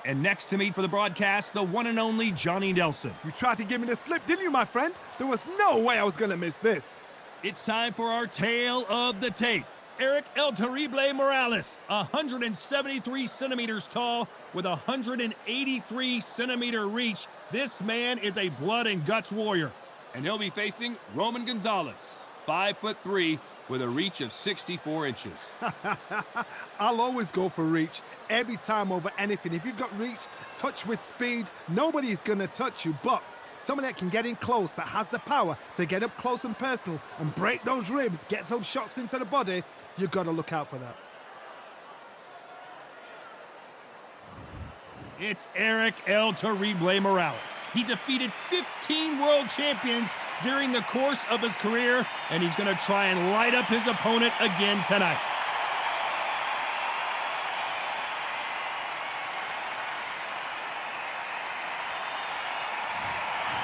And next to me for the broadcast, the one and only Johnny Nelson. You tried to give me the slip, didn't you, my friend? There was no way I was gonna miss this. It's time for our tale of the tape. Eric El Terrible Morales, 173 centimeters tall with 183 centimeter reach. This man is a blood and guts warrior. And he'll be facing Roman Gonzalez, 5'3", with a reach of 64 inches. I'll always go for reach, every time over anything. If you've got reach, touch with speed, nobody's gonna touch you, but someone that can get in close, that has the power to get up close and personal and break those ribs, get those shots into the body, you gotta look out for that. It's Eric El Terrible Morales. He defeated 15 world champions during the course of his career, and he's going to try and light up his opponent again tonight.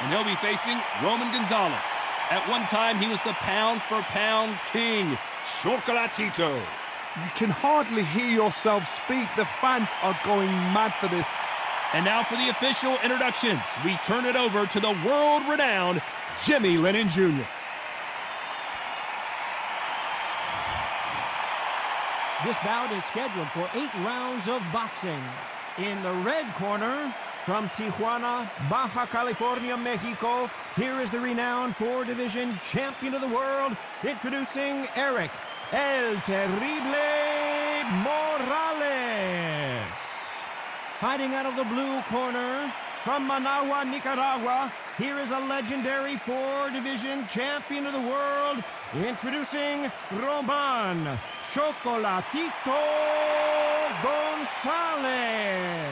And he'll be facing Roman Gonzalez. At one time, he was the pound-for-pound king, Chocolatito. You can hardly hear yourself speak. The fans are going mad for this. And now for the official introductions. We turn it over to the world-renowned Jimmy Lennon Jr. This bout is scheduled for 8 rounds of boxing. In the red corner, from Tijuana, Baja California, Mexico, here is the renowned 4-division champion of the world, introducing Eric El Terrible Morales. Fighting out of the blue corner, from Managua, Nicaragua, here is a legendary 4-division champion of the world, introducing Roman Chocolatito Gonzalez.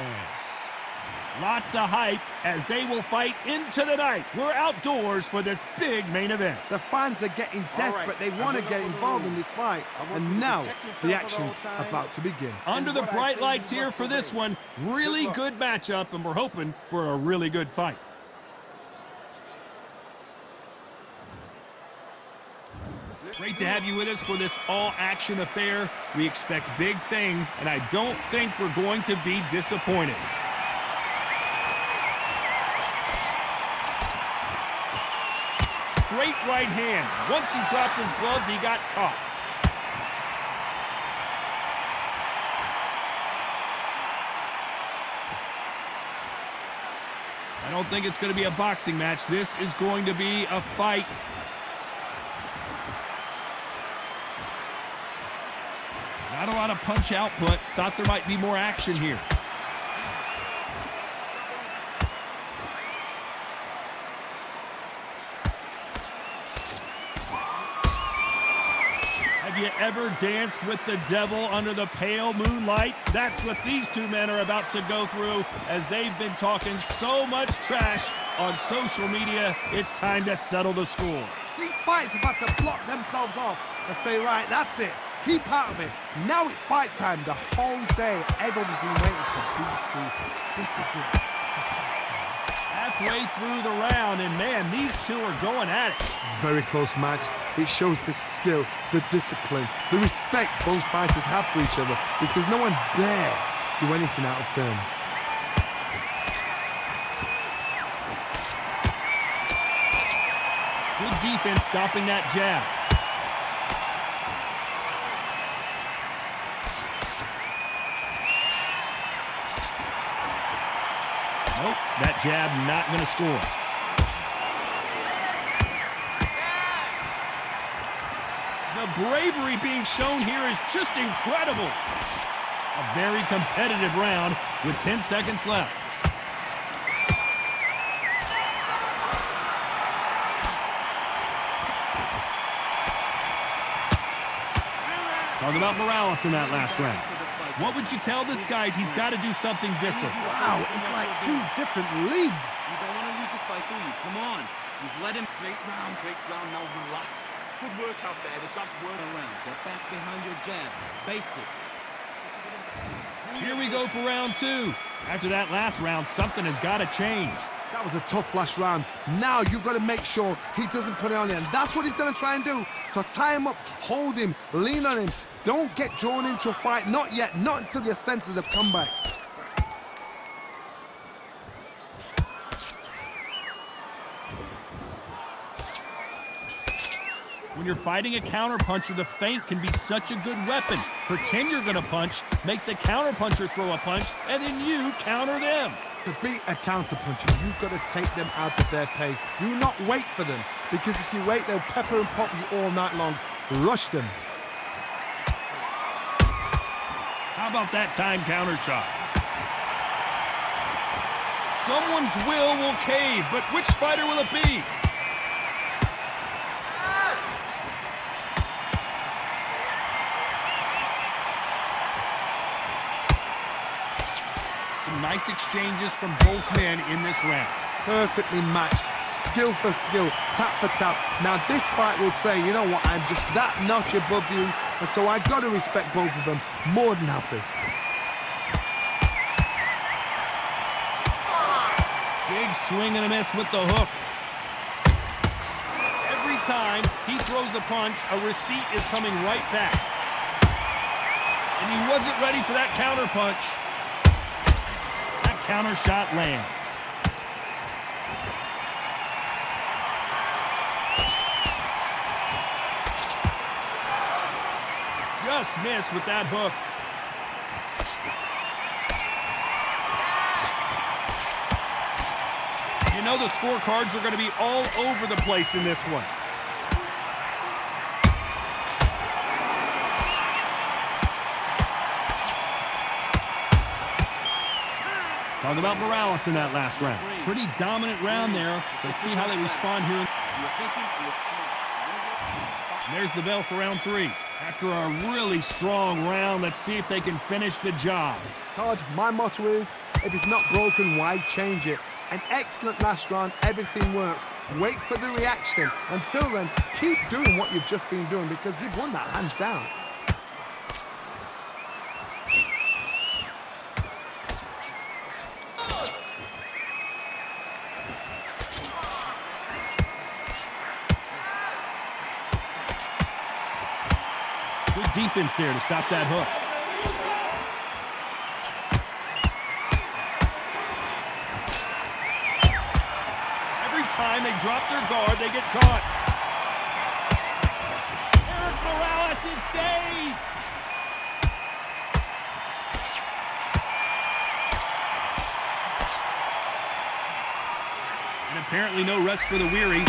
Lots of hype as they will fight into the night. We're outdoors for this big main event. The fans are getting desperate. They want to get involved in this fight. And now the action's about to begin. Under the bright lights here for this one, really good matchup, and we're hoping for a really good fight. Great to have you with us for this all-action affair. We expect big things, and I don't think we're going to be disappointed. Straight right hand. Once he dropped his gloves, he got caught. I don't think it's going to be a boxing match. This is going to be a fight. Not a lot of punch output. Thought there might be more action here. Have you ever danced with the devil under the pale moonlight? That's what these two men are about to go through as they've been talking so much trash on social media. It's time to settle the score. These fights are about to block themselves off and say, right, that's it. Keep out of it. Now it's fight time. The whole day, everybody's been waiting for these two. This is it. This is it. Halfway through the round, and man, these two are going at it. Very close match. It shows the skill, the discipline, the respect both fighters have for each other because no one dare do anything out of turn. Good defense stopping that jab. Nope, that jab not going to score. The bravery being shown here is just incredible. A very competitive round with 10 seconds left. Talk about Morales in that last round. What would you tell this guy? He's got to do something different. Wow, it's like 2 different leagues. You don't want to lose this fight, do you? Come on. You've led him. Great round, now relax. Good work out there. The job's working around. Get back behind your jab. Basics. Here we go for round 2. After that last round, something has got to change. That was a tough last round. Now you've got to make sure he doesn't put it on you. And that's what he's going to try and do. So tie him up, hold him, lean on him. Don't get drawn into a fight. Not yet. Not until your senses have come back. When you're fighting a counterpuncher, the feint can be such a good weapon. Pretend you're going to punch, make the counterpuncher throw a punch, and then you counter them. To beat a counterpuncher, you've got to take them out of their pace. Do not wait for them, because if you wait, they'll pepper and pop you all night long. Rush them. How about that time counter shot? Someone's will cave, but which fighter will it be? Some nice exchanges from both men in this round. Perfectly matched, skill for skill, tap for tap. Now this fight will say, you know what, I'm just that notch above you, and so I got to respect both of them more than happy. Big swing and a miss with the hook. Every time he throws a punch, a receipt is coming right back. And he wasn't ready for that counter punch. That counter shot lands. Just missed with that hook. You know the scorecards are going to be all over the place in this one. Talk about Morales in that last round. Pretty dominant round there. Let's see how they respond here. And there's the bell for round 3. After a really strong round, let's see if they can finish the job. Todd, my motto is, if it's not broken, why change it? An excellent last round, everything works. Wait for the reaction. Until then, keep doing what you've just been doing, because you've won that hands down. Good defense there to stop that hook. Time they drop their guard, they get caught. Eric Morales is dazed. And apparently no rest for the weary.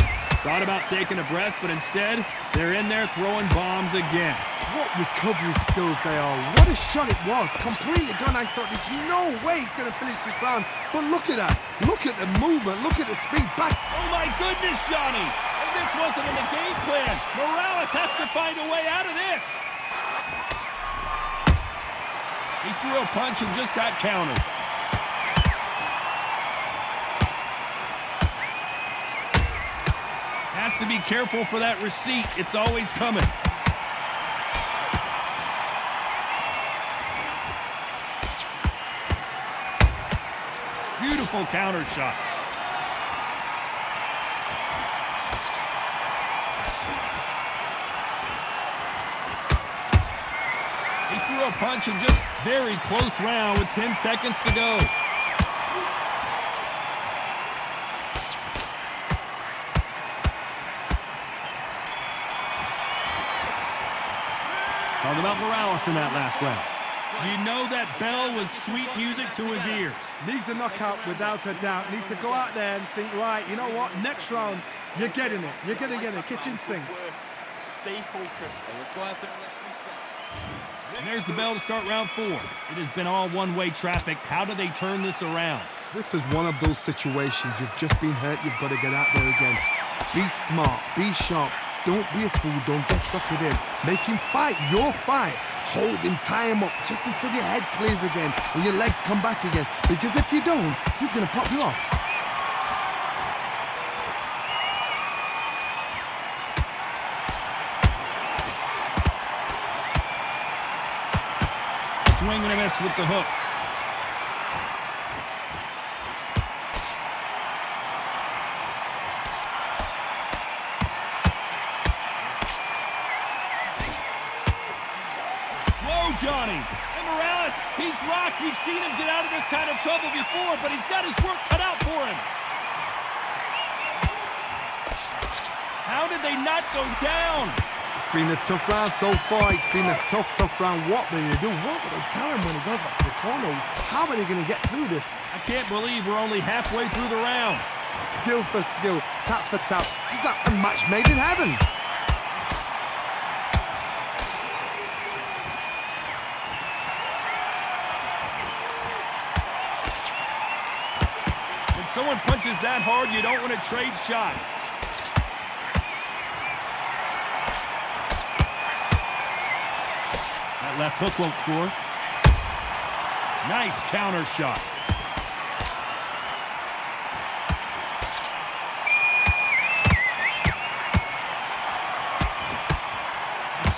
Thought about taking a breath, but instead, they're in there throwing bombs again. What recovery skills they are. What a shot it was. Completely gone. I thought there's no way he's going to finish this round. But look at that. Look at the movement. Look at the speed back. Oh my goodness, Johnny. And this wasn't in the game plan. Morales has to find a way out of this. He threw a punch and just got countered. Has to be careful for that receipt. It's always coming. Beautiful counter shot. He threw a punch in just very close round with 10 seconds to go. Talk about Morales in that last round. You know that bell was sweet music to his ears. Needs a knockout without a doubt. Needs to go out there and think, right, you know what? Next round, you're getting it. You're going to get a kitchen sink. Stay focused. Let's go out there and let's reset. And there's the bell to start round 4. It has been all one-way traffic. How do they turn this around? This is one of those situations. You've just been hurt. You've got to get out there again. Be smart. Be sharp. Don't be a fool. Don't get suckered in. Make him fight your fight. Hold him, tie him up, just until your head clears again and your legs come back again. Because if you don't, he's going to pop you off. Swing and a miss with the hook. Johnny. And Morales, he's rocked. We've seen him get out of this kind of trouble before, but he's got his work cut out for him. How did they not go down? It's been a tough round so far. It's been a tough round. What will they do? What will they tell him when he goes back to the corner? How are they going to get through this? I can't believe we're only halfway through the round. Skill for skill, tap for tap. Just like a match made in heaven. When someone punches that hard, you don't want to trade shots. That left hook won't score. Nice counter shot.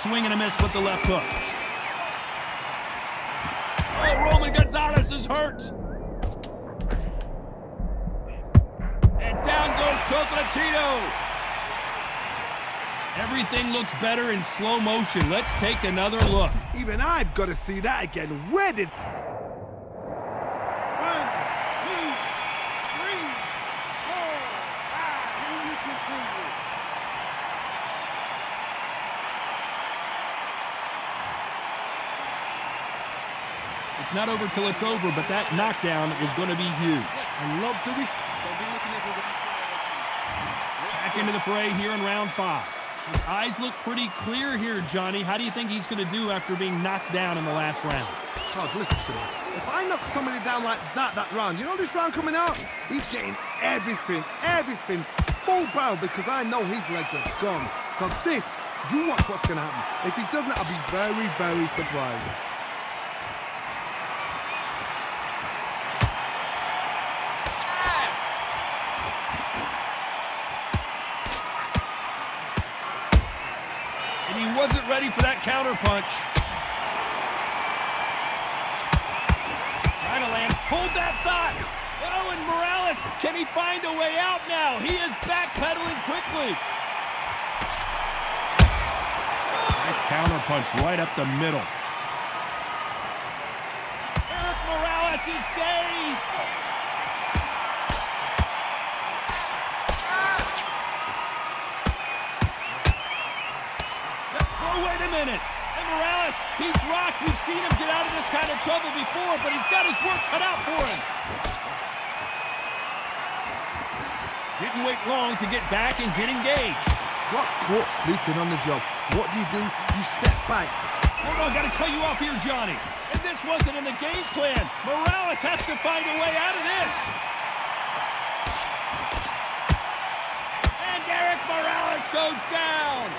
Swing and a miss with the left hook. Oh, Roman Gonzalez is hurt. And down goes Chocolatito. Everything looks better in slow motion. Let's take another look. Even I've got to see that again. Where did... 1, 2, 3, 4, 5. Here we continue. It's not over till it's over, but that knockdown is going to be huge. I love the Back into the fray here in round 5. His eyes look pretty clear here, Johnny. How do you think he's going to do after being knocked down in the last round? Oh, listen to me. If I knock somebody down like that round, you know this round coming out? He's getting everything, full barrel, because I know his legs are gone. So this, you watch what's going to happen. If he doesn't, I'll be very, very surprised. And he wasn't ready for that counter punch. Trying to land. Hold that thought. Oh, and Morales, can he find a way out now? He is backpedaling quickly. Nice counter punch right up the middle. Eric Morales is dazed. Wait a minute. And Morales, he's rocked. We've seen him get out of this kind of trouble before, but he's got his work cut out for him. Didn't wait long to get back and get engaged. Got caught sleeping on the job. What do? You step back. Hold on, gotta cut you off here, Johnny. And this wasn't in the game plan. Morales has to find a way out of this. And Eric Morales goes down.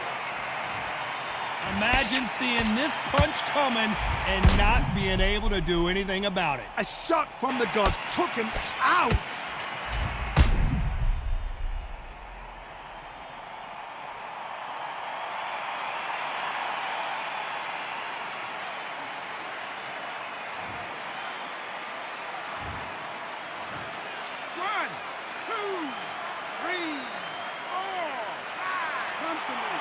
Imagine seeing this punch coming and not being able to do anything about it. A shot from the gods took him out. One, 2, 3, 4, 5. Come to me.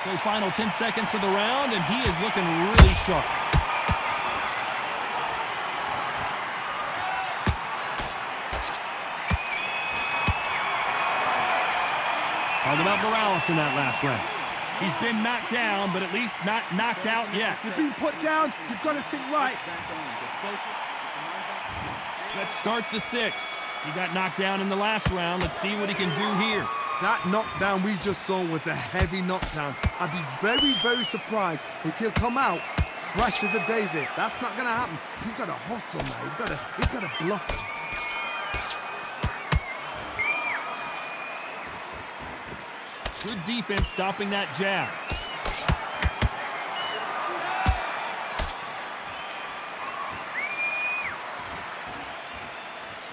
So final 10 seconds of the round, and he is looking really sharp. Talk about Morales in that last round. He's been knocked down, but at least not knocked out yet. You've been put down, you've got to think right. Let's start the 6th. He got knocked down in the last round. Let's see what he can do here. That knockdown we just saw was a heavy knockdown. I'd be very, very surprised if he'll come out fresh as a daisy. That's not going to happen. He's got to hustle now. He's got to bluff it. Good defense stopping that jab.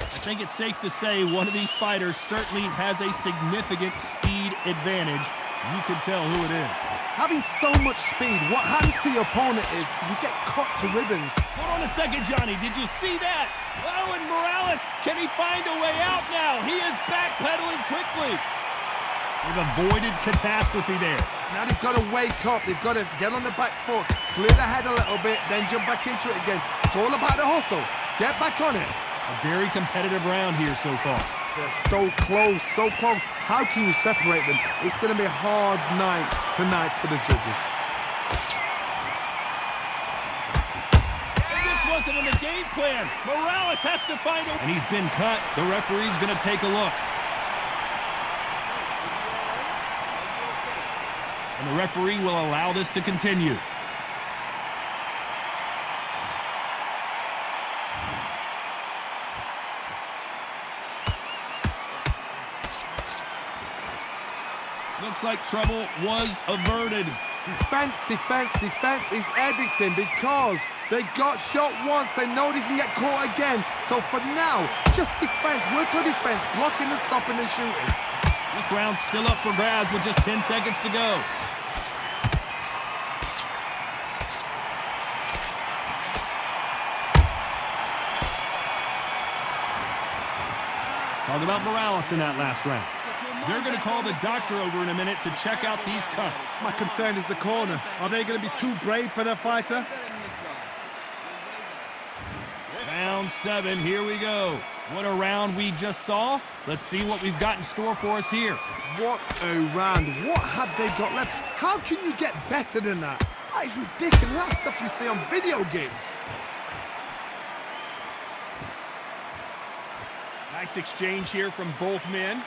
I think it's safe to say one of these fighters certainly has a significant speed advantage. You can tell who it is. Having so much speed, what happens to your opponent is you get cut to ribbons. Hold on a second, Johnny. Did you see that? Oh, and Morales, can he find a way out now? He is backpedaling quickly. They've avoided catastrophe there. Now they've got to wake up. They've got to get on the back foot, clear the head a little bit, then jump back into it again. It's all about the hustle. Get back on it. A very competitive round here so far. They're so close, so close. How can you separate them? It's going to be a hard night tonight for the judges. And this wasn't in the game plan. Morales has to find a... And he's been cut. The referee's going to take a look. And the referee will allow this to continue. Looks like trouble was averted. Defense, defense, defense is everything because they got shot once. They know they can get caught again. So for now, just defense, work on defense, blocking and stopping and shooting. This round's still up for grabs with just 10 seconds to go. Talk about Morales in that last round. They're going to call the doctor over in a minute to check out these cuts. My concern is the corner. Are they going to be too brave for their fighter? Round 7, here we go. What a round we just saw. Let's see what we've got in store for us here. What a round. What have they got left? How can you get better than that? That is ridiculous. That's stuff you see on video games. Nice exchange here from both men.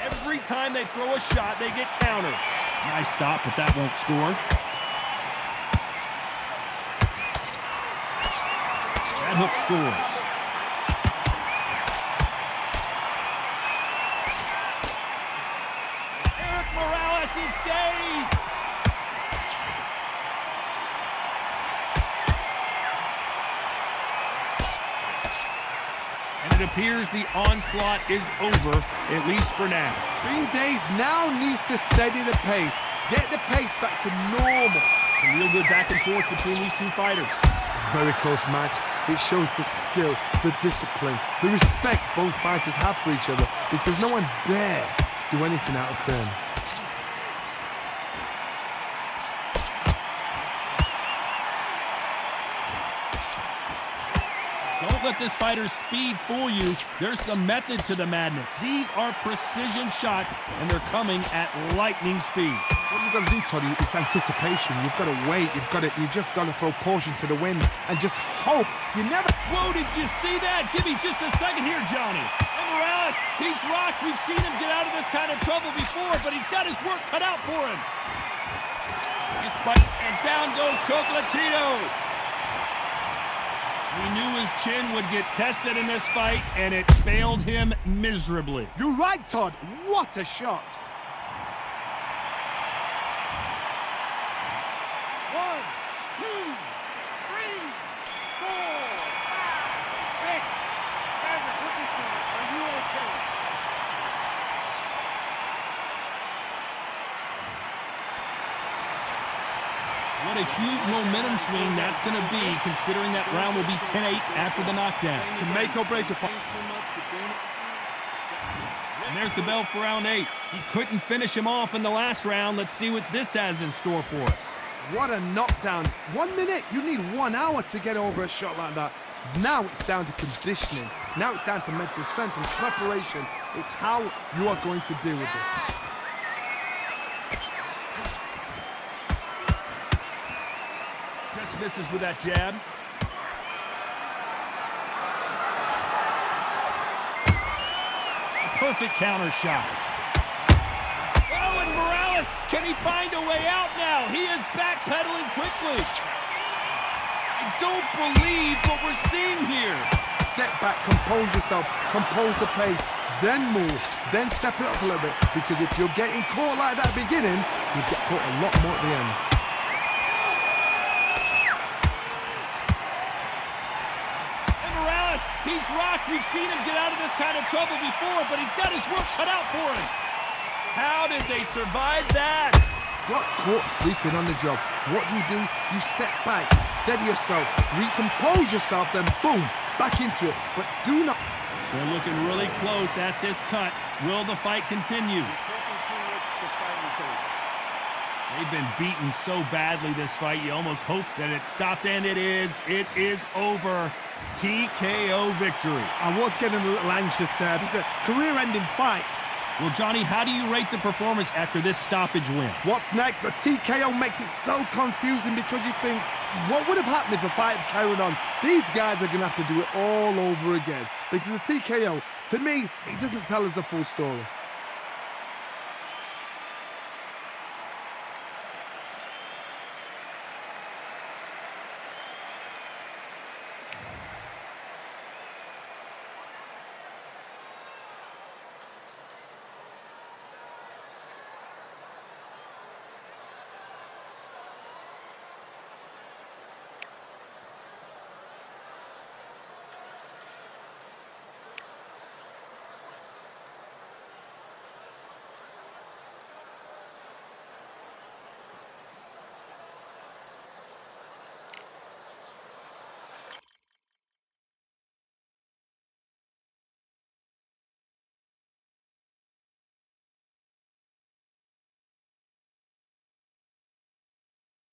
Every time they throw a shot, they get countered. Nice stop, but that won't score. That hook scores. Eric Morales is dazed. And it appears the onslaught is over, at least for now. Being dazed now needs to steady the pace. Get the pace back to normal. Some real good back and forth between these two fighters. Very close match. It shows the skill, the discipline, the respect both fighters have for each other because no one dare do anything out of turn. Don't let this fighter's speed fool you. There's some method to the madness. These are precision shots, and they're coming at lightning speed. What you've got to do, Toddy, is anticipation. You've got to wait. You just got to throw caution to the wind and just hope. You never... Whoa, did you see that? Give me just a second here, Johnny. And Morales, he's rocked. We've seen him get out of this kind of trouble before, but he's got his work cut out for him. And down goes Chocolatito. We knew his chin would get tested in this fight, and it failed him miserably. You're right, Todd. What a shot. 1, 2, 3, 4, 5, 6, 7. Look at you. Are you okay? What a huge momentum swing that's going to be, considering that round will be 10-8 after the knockdown. Can make or break a fight. And there's the bell for round 8. He couldn't finish him off in the last round. Let's see what this has in store for us. What a knockdown. 1 minute, you need 1 hour to get over a shot like that. Now it's down to conditioning. Now it's down to mental strength and preparation. It's how you are going to deal with this. Just misses with that jab. A perfect counter shot. Oh, and Morales, can he find a way out now? He is backpedaling quickly. I don't believe what we're seeing here. Step back, compose yourself, compose the pace, then move, then step it up a little bit. Because if you're getting caught like that at the beginning, you get caught a lot more at the end. And Morales, he's rocked. We've seen him get out of this kind of trouble before, but he's got his work cut out for him. How did they survive that? Got caught sleeping on the job. What do? You step back, steady yourself, recompose yourself, then boom, back into it. But do not... They're looking really close at this cut. Will the fight continue? They've been beaten so badly this fight, you almost hope that it stopped, and it is. It is over. TKO victory. I was getting a little anxious there. It's a career-ending fight. Well, Johnny, how do you rate the performance after this stoppage win? What's next? A TKO makes it so confusing because you think, what would have happened if the fight had carried on? These guys are going to have to do it all over again because the TKO, to me, it doesn't tell us the full story.